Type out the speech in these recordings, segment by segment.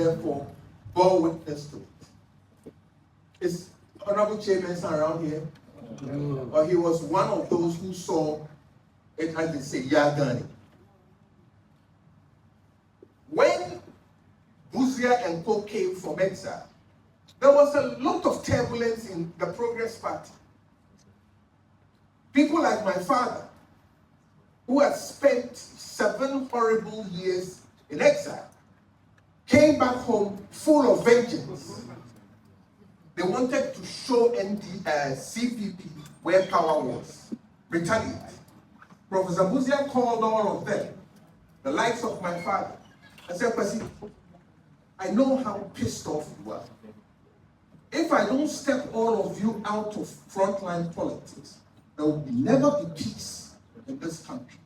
therefore bore witness to it. Is Honorable Chairman around here? Or he was one of those who saw it, as they say, Yagani. When Boakye and Co came from exile, there was a lot of turbulence in the Progress Party. People like my father, who had spent 7 horrible years in exile, came back home full of vengeance. They wanted to show CPP where power was, retaliate. Professor Boakye called all of them, the likes of my father, and said, Percy, I know how pissed off you are. If I don't step all of you out of frontline politics, there will never be peace in this country.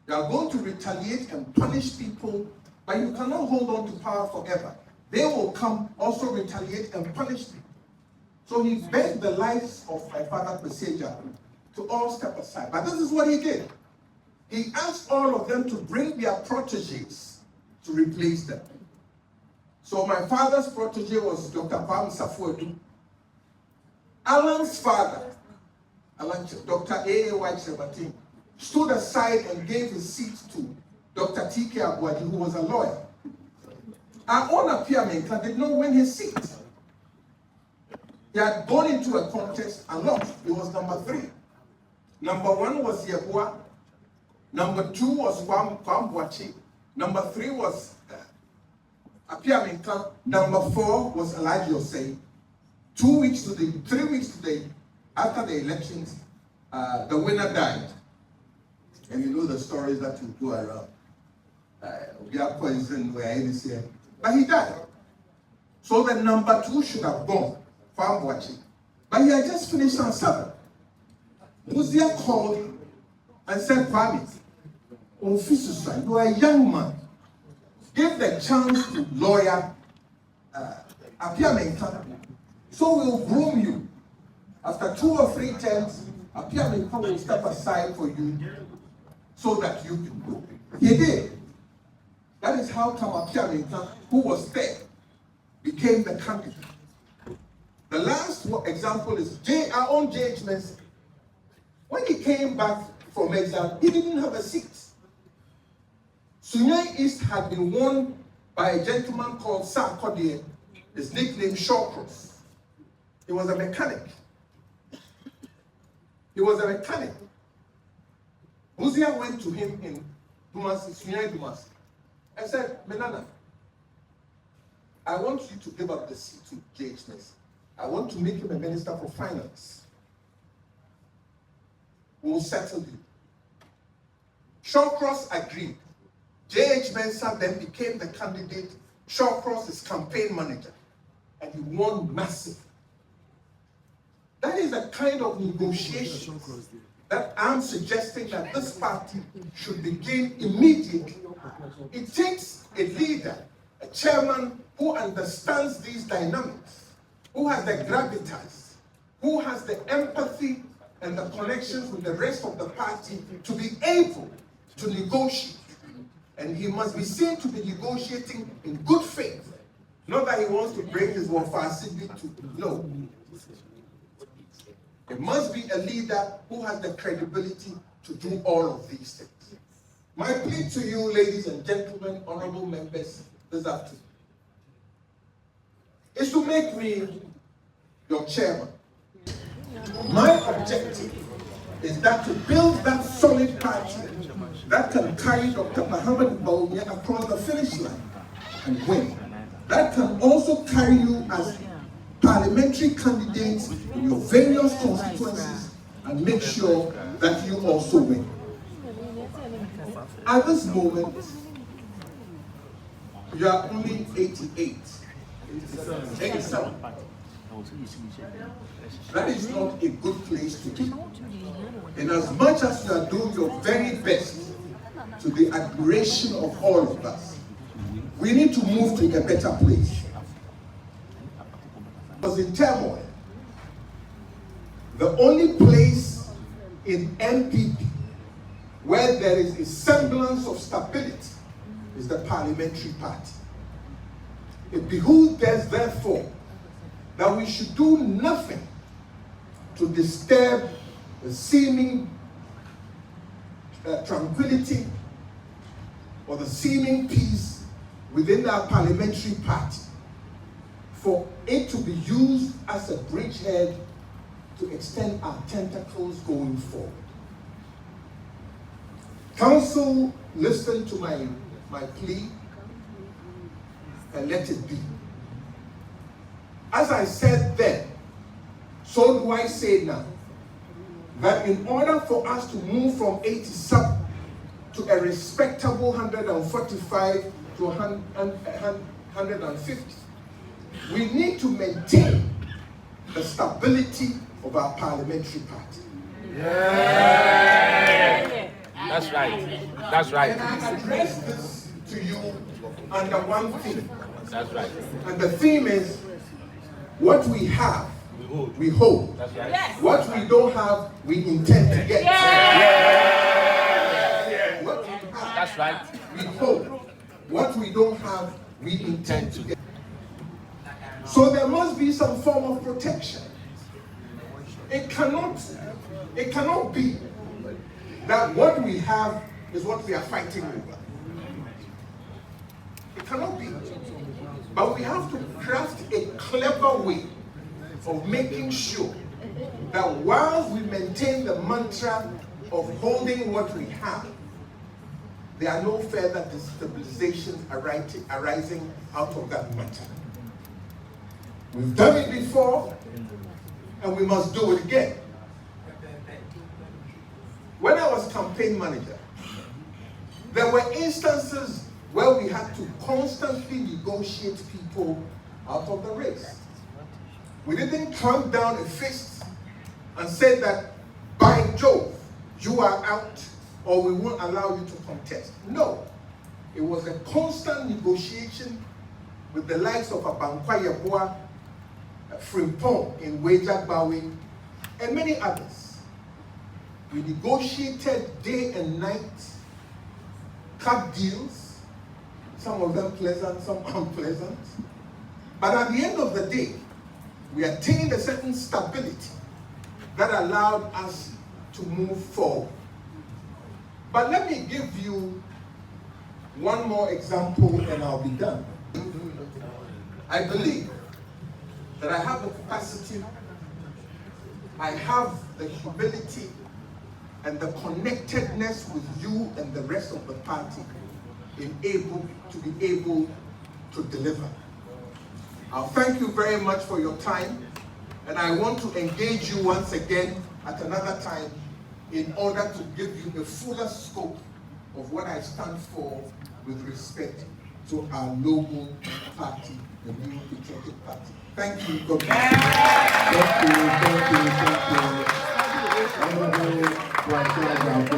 You are going to retaliate and punish people, but you cannot hold on to power forever. They will come, also retaliate and punish people. So he begged the lives of my father, Boakye Agyarko, to all step aside. But this is what he did. He asked all of them to bring their proteges to replace them. So my father's protege was Dr. Pam Safuedu. Alan's father, Dr. A.A. stood aside and gave his seat to Dr. T.K. Abuadi, who was a lawyer. Our own Apiamenka did not win his seat. He had gone into a contest and lost. He was number 3. Number 1 was Yeboah. Number 2 was Kwamboachi. Number 3 was Apiamenka. Number 4 was Elijah Osei. 3 weeks today, after the elections, the winner died. And you know the stories that will go around. Ogyarko is in where he is here. But he died. So the number 2 should have gone, Kwamboachi. But he had just finished on 7. Boakye called him and said, Kwame, you are a young man. Give the chance to lawyer Apiamenka, so we'll groom you. After 2 or 3 terms, Apiamenka will step aside for you so that you can go. He did. That is how come Apiamenka, who was there, became the candidate. The last example is our own J.H. Mensah. When he came back from exile, he didn't have a seat. Sunyani East had been won by a gentleman called Sam Kodie, his nickname Shawcross. He was a mechanic. Boakye went to him in Sunyani Dumasi, and said, Menana, I want you to give up the seat to J.H. Mensah. I want to make him a minister for finance. We'll settle you. Shawcross agreed. J.H. Mensah then became the candidate, Shawcross is campaign manager, and he won massive. That is the kind of negotiation that I'm suggesting that this party should begin immediately. It takes a leader, a chairman who understands these dynamics, who has the gravitas, who has the empathy and the connections with the rest of the party to be able to negotiate. And he must be seen to be negotiating in good faith. Not that he wants to break his wafasibi no. It must be a leader who has the credibility to do all of these things. My plea to you, ladies and gentlemen, honorable members, this afternoon, is to make me your chairman. My objective is that to build that solid party that can carry Dr. Muhammad Boakye across the finish line and win. That can also carry you as parliamentary candidates in your various constituencies and make sure that you also win. At this moment, you are only 87. That is not a good place to be. And as much as you are doing your very best to the admiration of all of us, we need to move to a better place. Because in turmoil, the only place in NPP where there is a semblance of stability is the parliamentary party. It behooves us, therefore, that we should do nothing to disturb the seeming tranquility or the seeming peace within our parliamentary party, for it to be used as a bridgehead to extend our tentacles going forward. Council listened to my plea and let it be. As I said then, so do I say now, that in order for us to move from 87 to a respectable 145 to 150, we need to maintain the stability of our parliamentary party. Yeah. That's right. That's right. And I address this to you under one theme. That's right. And the theme is, what we have, we hold. That's right. Yes. What we don't have, we intend to get. Yeah. What we have, That's right. we hold. What we don't have, we intend to get. So there must be some form of protection. It cannot be that what we have is what we are fighting over. It cannot be. But we have to craft a clever way of making sure that while we maintain the mantra of holding what we have, there are no further destabilizations arising out of that matter. We've done it before, and we must do it again. When I was campaign manager, there were instances where we had to constantly negotiate people out of the race. We didn't clamp down a fist and say that, by Jove, you are out, or we won't allow you to contest. No. It was a constant negotiation with the likes of Boakye Agyarko, Frimpong in Wejagbawe, and many others. We negotiated day and night cut deals, some of them pleasant, some unpleasant. But at the end of the day, we attained a certain stability that allowed us to move forward. But let me give you one more example and I'll be done. I believe that I have the capacity, I have the humility and the connectedness with you and the rest of the party to be able to deliver. I'll thank you very much for your time, and I want to engage you once again at another time in order to give you the fuller scope of what I stand for with respect to our noble party, the new Patriotic Party. Thank you. God bless you. Thank you.